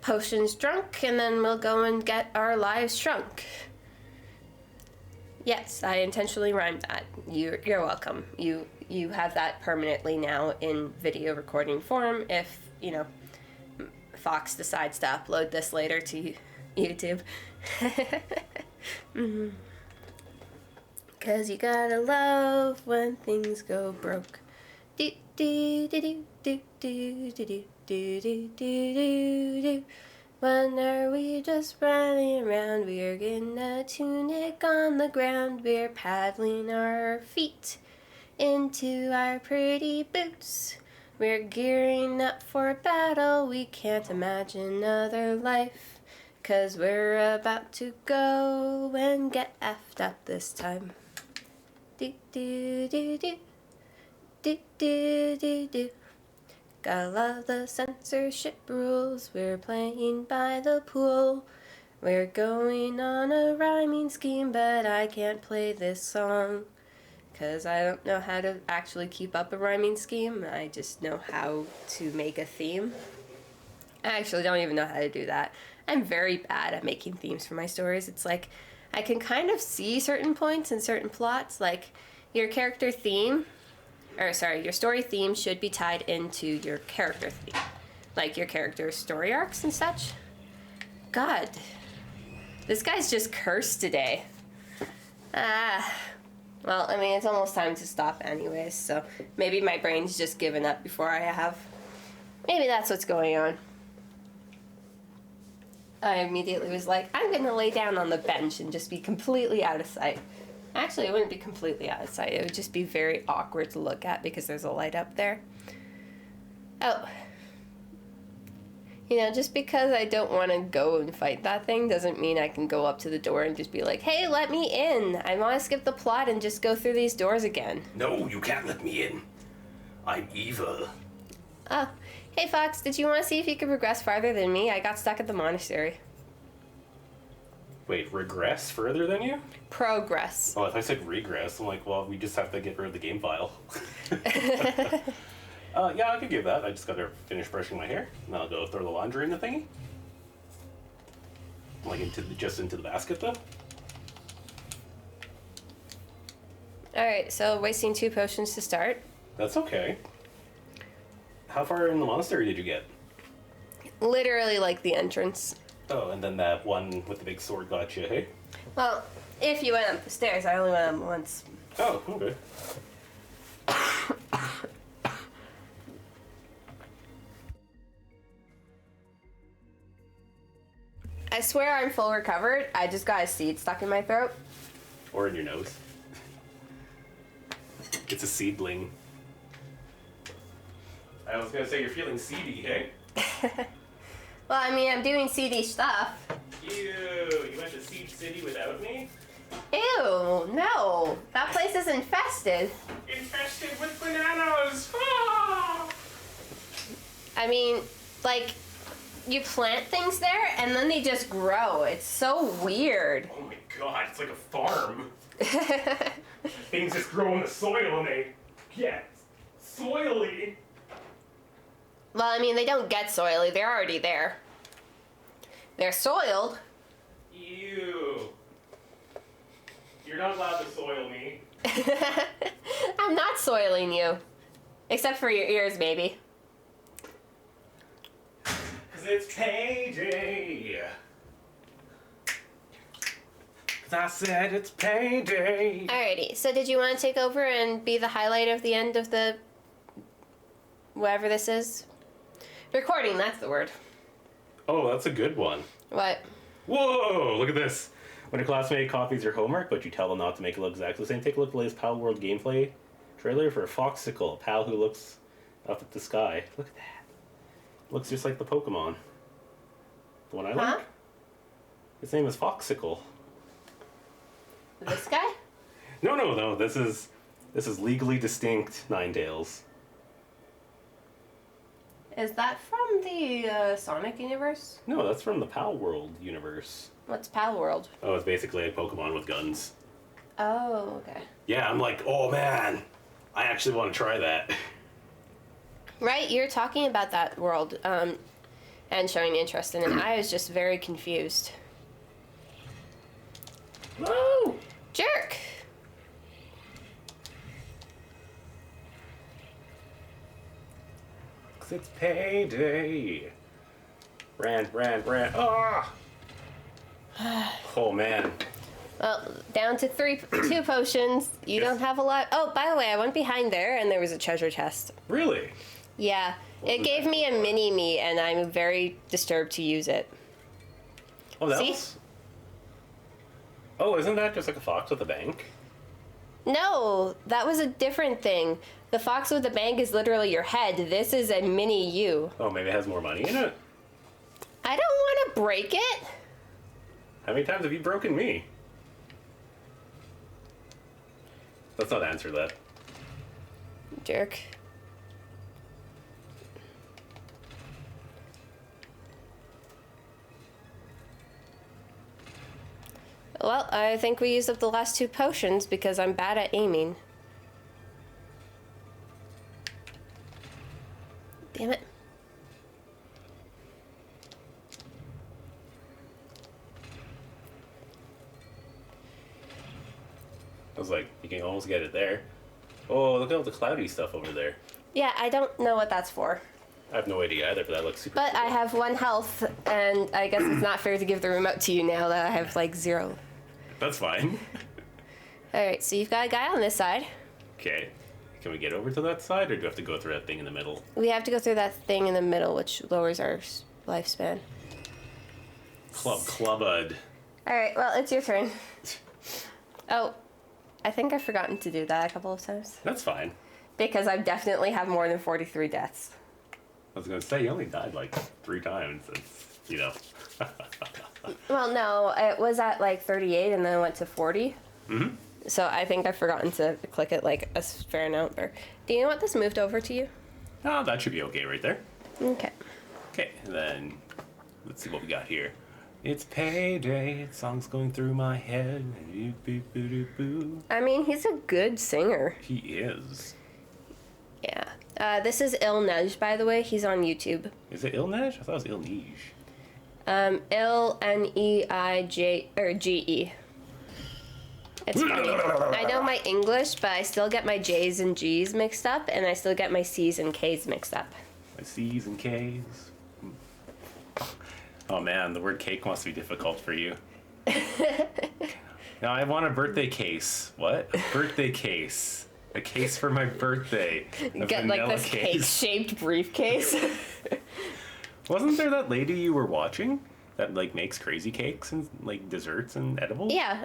potions drunk, and then we'll go and get our lives shrunk. Yes, I intentionally rhymed that. You're welcome. You have that permanently now in video recording form if, Fox decides to upload this later to YouTube. Mm-hmm. 'Cause you gotta love when things go broke. Do do do do do do do do do do do. When are we just running around? We're getting a tunic on the ground. We're paddling our feet into our pretty boots. We're gearing up for battle. We can't imagine another life. 'Cause we're about to go and get effed up this time. Do do do do. Do do do do. Gotta love the censorship rules. We're playing by the pool. We're going on a rhyming scheme, but I can't play this song. 'Cause I don't know how to actually keep up a rhyming scheme. I just know how to make a theme. I actually don't even know how to do that. I'm very bad at making themes for my stories. It's like, I can kind of see certain points and certain plots, like your character theme, your story theme should be tied into your character theme. Like your character's story arcs and such. God, this guy's just cursed today. Well, I mean, it's almost time to stop anyways, so maybe my brain's just given up before I have. Maybe that's what's going on. I immediately was like, I'm gonna lay down on the bench and just be completely out of sight. Actually, it wouldn't be completely out of sight. It would just be very awkward to look at because there's a light up there. Oh. Just because I don't want to go and fight that thing doesn't mean I can go up to the door and just be like, hey, let me in. I want to skip the plot and just go through these doors again. No, you can't let me in. I'm evil. Oh. Hey, Fox, did you want to see if you could progress farther than me? I got stuck at the monastery. Wait, regress further than you? Progress. Oh, if I said regress, I'm like, well, we just have to get rid of the game file. Yeah, I could give that. I just gotta finish brushing my hair, and I'll go throw the laundry in the thingy. Like, just into the basket, though. Alright, so wasting 2 potions to start. That's okay. How far in the monastery did you get? Literally, like, the entrance. Oh, and then that one with the big sword got you, hey? Well, if you went up the stairs, I only went up once. Oh, okay. I swear I'm full recovered. I just got a seed stuck in my throat. Or in your nose. It's a seedling. I was gonna say you're feeling seedy, hey? Well, I mean, I'm doing seedy stuff. Ew, you went to Seed City without me? Ew, no. That place is infested. Infested with bananas! Ah! I mean, like, you plant things there and then they just grow. It's so weird. Oh my god, it's like a farm. Things just grow in the soil and they get soily. Well, I mean, they don't get soily. They're already there. They're soiled. Ew. You're not allowed to soil me. I'm not soiling you. Except for your ears, maybe. 'Cause it's payday. 'Cause I said it's payday. Alrighty, so did you want to take over and be the highlight of the end of the... whatever this is? Recording, that's the word. Oh, that's a good one. What? Whoa, look at this. When a classmate copies your homework, but you tell them not to make it look exactly the same, take a look at the latest Pal World gameplay trailer for Foxicle, a pal who looks up at the sky. Look at that. Looks just like the Pokemon. The one I like. His name is Foxicle. This guy? No. This is legally distinct Ninetales. Is that from the Sonic universe? No, that's from the Pal World universe. What's Pal World? Oh, it's basically a Pokemon with guns. Oh, okay. Yeah, I'm like, oh man, I actually want to try that. Right? You're talking about that world and showing interest in it. I was just very confused. Whoa! Jerk! It's payday. Ran. Ah! Oh, man. Well, down to 2 potions. You don't have a lot. Oh, by the way, I went behind there and there was a treasure chest. Really? Yeah. It gave me a mini-me and I'm very disturbed to use it. Oh, that See? was... Oh, isn't that just like a fox with a bank? No, that was a different thing. The fox with the bank is literally your head. This is a mini you. Oh, maybe it has more money in it? I don't want to break it. How many times have you broken me? Let's not answer that. Jerk. Well, I think we used up the last 2 potions because I'm bad at aiming. Damn it. I was like, you can almost get it there. Oh, look at all the cloudy stuff over there. Yeah, I don't know what that's for. I have no idea either, but that looks super But cool. I have 1 health, and I guess it's not fair to give the remote to you now that I have like 0. That's fine. Alright, so you've got a guy on this side. Okay. Can we get over to that side, or do we have to go through that thing in the middle? We have to go through that thing in the middle, which lowers our lifespan. Clubbud. Alright, well, it's your turn. Oh, I think I've forgotten to do that a couple of times. That's fine. Because I definitely have more than 43 deaths. I was gonna say, you only died like 3 times. It's, you know. Well, no, it was at like 38 and then I went to 40. Mm-hmm. So I think I've forgotten to click it like a fair number. Do you know what this moved over to you? Oh, that should be okay right there. Okay. Okay, and then let's see what we got here. It's payday, song's going through my head. I mean, he's a good singer. He is. Yeah. This is Ilnej, by the way. He's on YouTube. Is it Ilnej? I thought it was Ilnej. Ilneij or GE. It's funny. I know my English, but I still get my J's and G's mixed up, and I still get my C's and K's mixed up. My C's and K's. Oh man, the word cake must be difficult for you. Now I want a birthday case. What? A birthday case. A case for my birthday. A Get like vanilla this cake-shaped briefcase. Wasn't there that lady you were watching that like makes crazy cakes and like desserts and edibles? Yeah.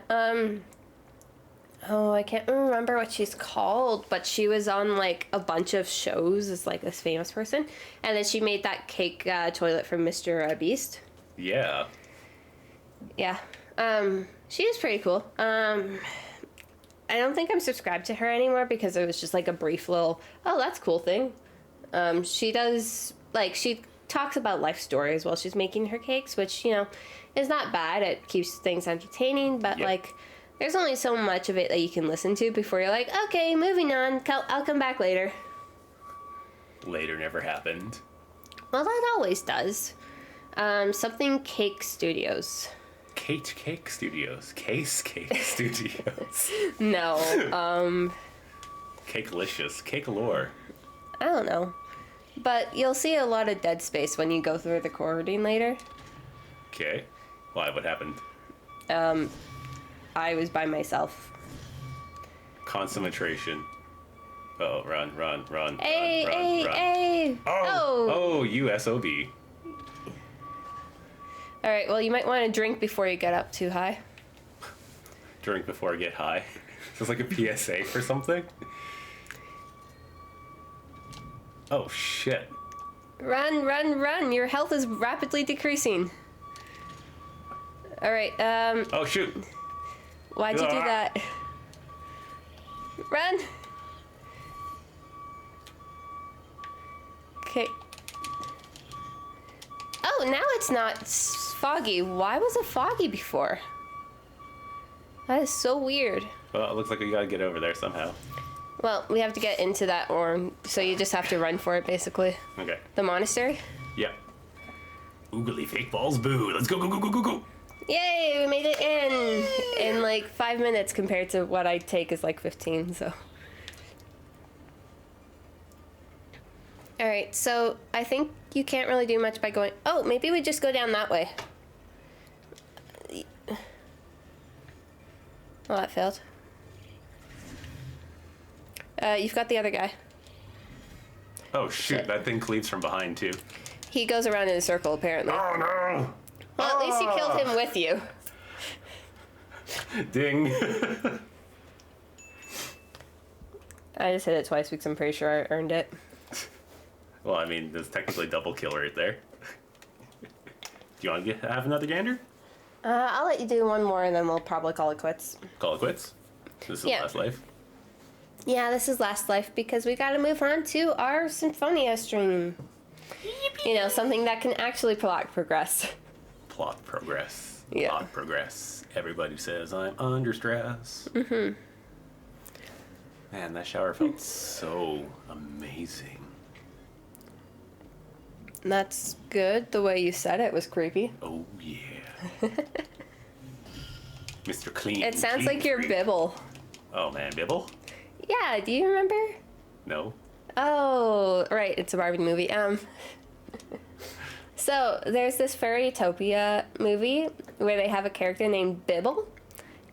Oh, I can't remember what she's called, but she was on like a bunch of shows as like this famous person, and then she made that cake toilet for Mr. Beast. Yeah. Yeah. She is pretty cool. I don't think I'm subscribed to her anymore because it was just like a brief little, oh, that's a cool thing. She does, like, she talks about life stories while she's making her cakes, which, you know, is not bad. It keeps things entertaining, but, Yep. like, there's only so much of it that you can listen to before you're like, okay, moving on. I'll come back later. Later never happened. Well, that always does. Something Cake Studios. Cake Studios. Case Cake Studios. No, Cakelicious. Cake lore. I don't know. But you'll see a lot of dead space when you go through the recording later. Okay. Why? What happened? I was by myself. Concentration. Oh, run. Hey, run, hey, run. hey! Oh, USOB. Alright, well, you might want to drink before you get up too high. Drink before I get high. Is this like a PSA for something? Oh, shit. Run! Your health is rapidly decreasing. Alright, Oh, shoot. why'd you do Ah. that? Run! Okay. Oh, now it's not foggy. Why was it foggy before? That is so weird. Well, it looks like we gotta get over there somehow. Well, we have to get into that orm, so you just have to run for it, basically. Okay. The monastery? Yeah. Oogly fake balls, boo. Let's go, go, go, go, go, go. Yay, we made it in like 5 minutes compared to what I take is like 15, so. Alright, so I think you can't really do much by going... Oh, maybe we just go down that way. Oh, that failed. You've got the other guy. Oh, shoot. That thing cleaves from behind, too. He goes around in a circle, apparently. Oh, no. Well, at least you killed him with you. Ding. I just hit it twice because I'm pretty sure I earned it. Well, I mean, there's technically double kill right there. Do you want to have another gander? I'll let you do one more and then we'll probably call it quits. Call it quits? This is last life? Yeah, this is last life because we gotta move on to our Symphonia stream. You know, something that can actually plot progress. Plot progress. Yeah. Plot progress. Everybody says I'm under stress. Mm-hmm. Man, that shower felt so amazing. That's good. The way you said it was creepy. Oh, yeah. Mr. Clean. It sounds clean like your freak. Bibble. Oh, man, Bibble? Yeah, do you remember? No. Oh, right, it's a Barbie movie. So, there's this Fairytopia movie where they have a character named Bibble.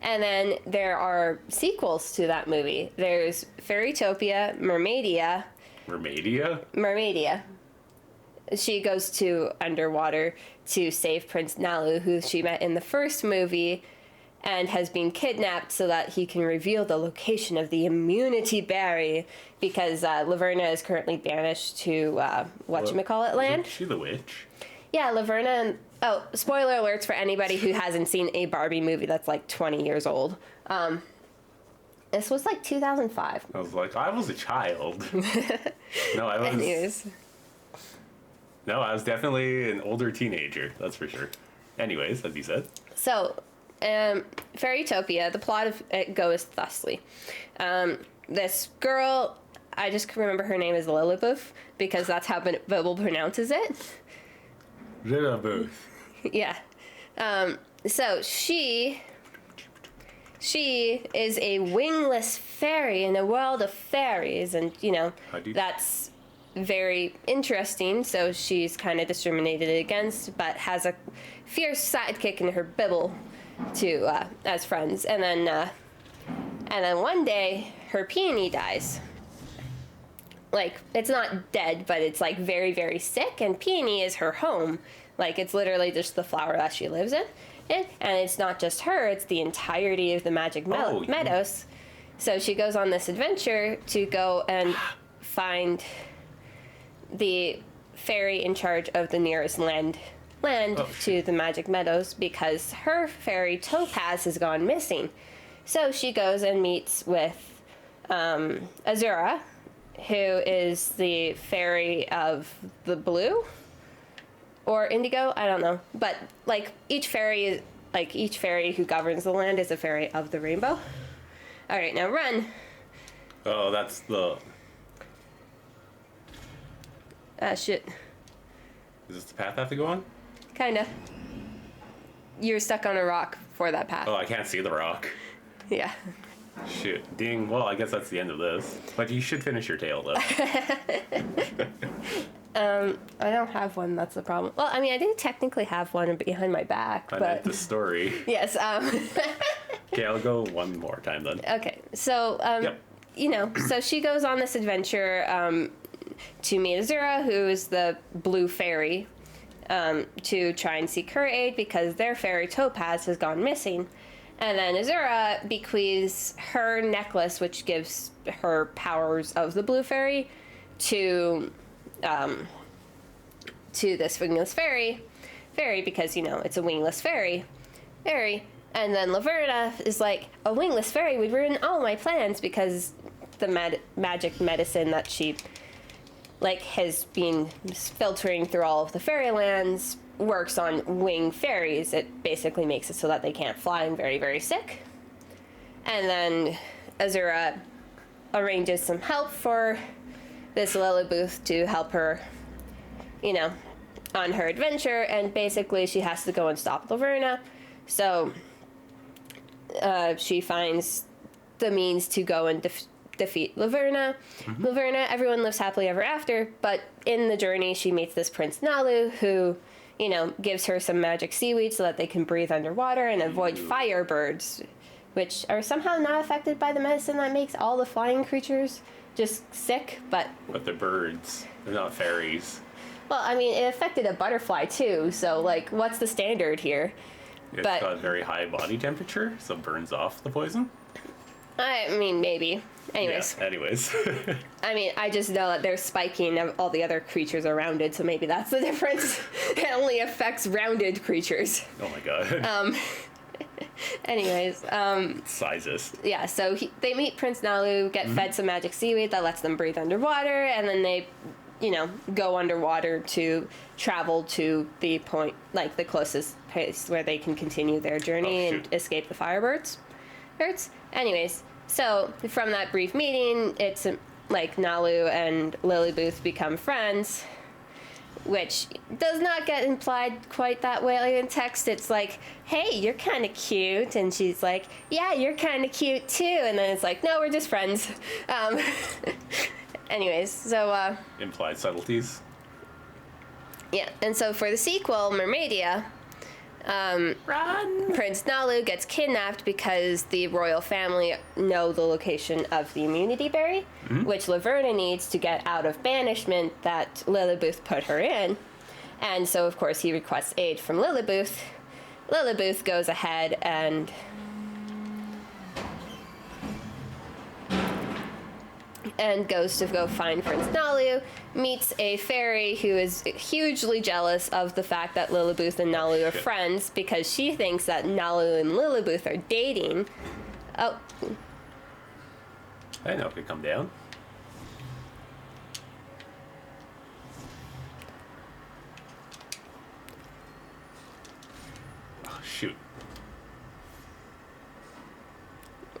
And then there are sequels to that movie. There's Fairytopia, Mermaidia. Mermaidia? She goes to underwater to save Prince Nalu, who she met in the first movie, and has been kidnapped so that he can reveal the location of the immunity berry, because Laverna is currently banished to whatchamacallit land. Is she the witch? Yeah, Laverna. Oh, spoiler alerts for anybody who hasn't seen a Barbie movie that's like 20 years old. This was like 2005. I was like, I was a child. No, I was. Anyways. No, I was definitely an older teenager, that's for sure. Anyways, as you said. So, Fairytopia, the plot of it goes thusly. This girl, I just remember her name is Lillibooth, because that's how Bibble pronounces it. Lillibooth. Yeah. So, she is a wingless fairy in a world of fairies, and, you know, that's very interesting. So she's kind of discriminated against, but has a fierce sidekick in her Bibble to as friends. And then one day her peony dies. Like, it's not dead, but it's like very, very sick, and Peony is her home. Like, it's literally just the flower that she lives in. And it's not just her, it's the entirety of the Magic Meadows. So she goes on this adventure to go and find the fairy in charge of the nearest land to the Magic Meadows, because her fairy Topaz has gone missing. So she goes and meets with Azura, who is the fairy of the blue or indigo, I don't know, but like each fairy who governs the land is a fairy of the rainbow. All right, now run. Oh, that's the... Shit. Is this the path I have to go on? Kinda. You're stuck on a rock for that path. Oh, I can't see the rock. Yeah. Shit. Ding. Well, I guess that's the end of this. But you should finish your tale, though. I don't have one, that's the problem. Well, I mean, I do technically have one behind my back, I but... meant the story. Yes, Okay, I'll go one more time, then. Okay, so, Yep. You know, so she goes on this adventure, to meet Azura, who is the blue fairy, to try and seek her aid because their fairy Topaz has gone missing. And then Azura bequeaths her necklace, which gives her powers of the blue fairy, to this wingless fairy, because, you know, it's a wingless fairy. And then Laverna is like, a wingless fairy would ruin all my plans, because the magic medicine that she, like, has been filtering through all of the fairylands works on winged fairies. It basically makes it so that they can't fly and very, very sick. And then Azura arranges some help for this Lillibooth to help her, on her adventure, and basically she has to go and stop Laverna. So she finds the means to go and defeat Laverna. Laverna, everyone lives happily ever after, but in the journey she meets this Prince Nalu who, gives her some magic seaweed so that they can breathe underwater and avoid firebirds, which are somehow not affected by the medicine that makes all the flying creatures just sick, but they're birds. They're not fairies. Well, I mean, it affected a butterfly too, so, what's the standard here? It's got a very high body temperature, so it burns off the poison. I mean, maybe. Anyways. Yeah, anyways. I mean, I just know that they're spiking and all the other creatures are rounded, so maybe that's the difference. It only affects rounded creatures. Oh my god. Anyways, Sizes. yeah, so they meet Prince Nalu, get fed some magic seaweed that lets them breathe underwater, and then they, go underwater to travel to the point, the closest place where they can continue their journey and escape the firebirds. Anyways, so from that brief meeting, it's Nalu and Lillibooth become friends, which does not get implied quite that way in text. It's like, hey, you're kind of cute, and she's like, yeah, you're kind of cute too, and then it's like, no, we're just friends. Anyways, so Implied subtleties. yeah, and so for the sequel, Mermaidia, Run! Prince Nalu gets kidnapped because the royal family know the location of the immunity berry, which Laverna needs to get out of banishment that Lillibooth put her in. And so, of course, he requests aid from Lillibooth. Lillibooth goes ahead and goes to go find Prince Nalu, meets a fairy who is hugely jealous of the fact that Lillibooth and Nalu are friends because she thinks that Nalu and Lillibooth are dating. Oh. I know it could come down. Oh, shoot.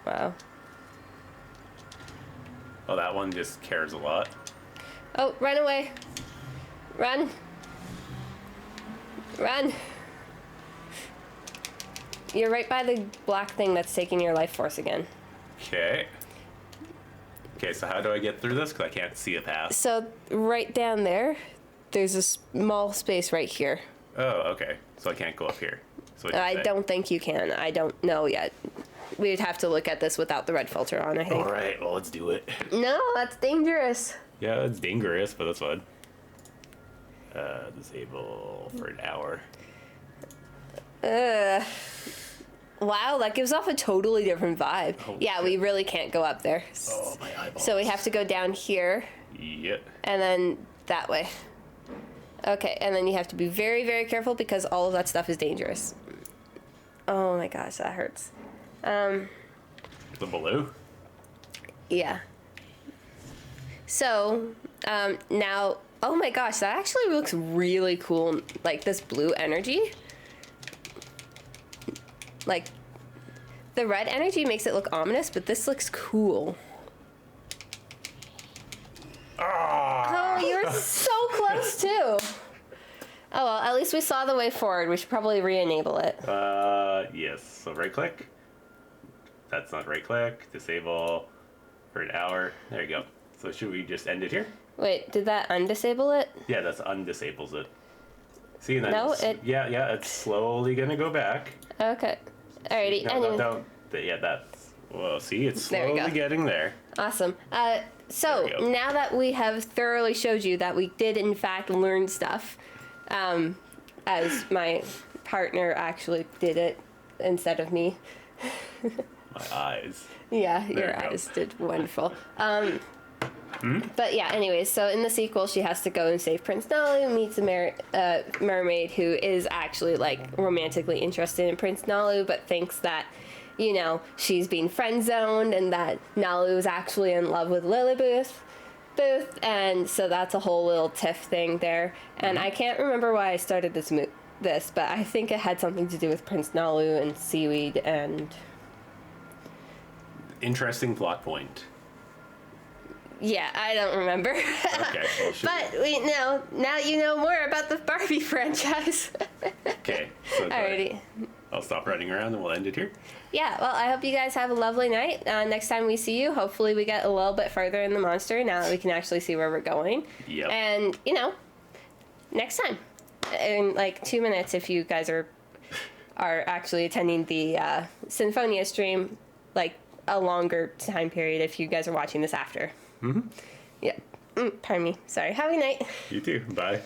Wow. Oh, that one just cares a lot. Oh, run away. Run. Run. You're right by the black thing that's taking your life force again. Okay. Okay, so how do I get through this? Because I can't see a path. So, right down there, there's a small space right here. Oh, okay. So I can't go up here. So I don't think you can. I don't know yet. We'd have to look at this without the red filter on, I think. All right, well, let's do it. No, that's dangerous. Yeah, it's dangerous, but that's fun. Disable for an hour. Wow, that gives off a totally different vibe. Holy yeah, shit. we really can't go up there. Oh, my eyeballs. So we have to go down here. Yep. And then that way. Okay, and then you have to be very, very careful because all of that stuff is dangerous. Oh my gosh, that hurts. The blue? Yeah. So, now, oh my gosh, that actually looks really cool. Like this blue energy. Like, the red energy makes it look ominous, but this looks cool. Oh, you're so close too. Oh well, at least we saw the way forward. We should probably re-enable it. Yes. So right click. That's not right click. Disable for an hour. There you go. So should we just end it here? Wait, did that undisable it? Yeah, that's undisables it. See, and then No, yeah, it's slowly gonna go back. Okay. Alrighty. No. Yeah, that's. Well, see, it's There we slowly go. getting there. Awesome. So There we go. now that we have thoroughly showed you that we did in fact learn stuff, as my partner actually did it instead of me. My eyes. Yeah, There your we go. eyes did wonderful. But yeah, anyways, so in the sequel, she has to go and save Prince Nalu, meets a mermaid who is actually, like, romantically interested in Prince Nalu, but thinks that, you know, she's being friend-zoned and that Nalu is actually in love with Lillibooth. And so that's a whole little tiff thing there. And I can't remember why I started this, but I think it had something to do with Prince Nalu and seaweed and... Interesting plot point. Yeah, I don't remember. Okay, well, shoot. But we know now you know more about the Barbie franchise. Okay, so Alrighty. I'll stop running around and we'll end it here. Yeah, well, I hope you guys have a lovely night. Next time we see you, hopefully we get a little bit further in the monster now that we can actually see where we're going. Yep. And, you know, next time. In like 2 minutes, if you guys are actually attending the Sinfonia stream, like a longer time period if you guys are watching this after. Mm-hmm. Yeah. Pardon me. Sorry. Have a good night. You too. Bye.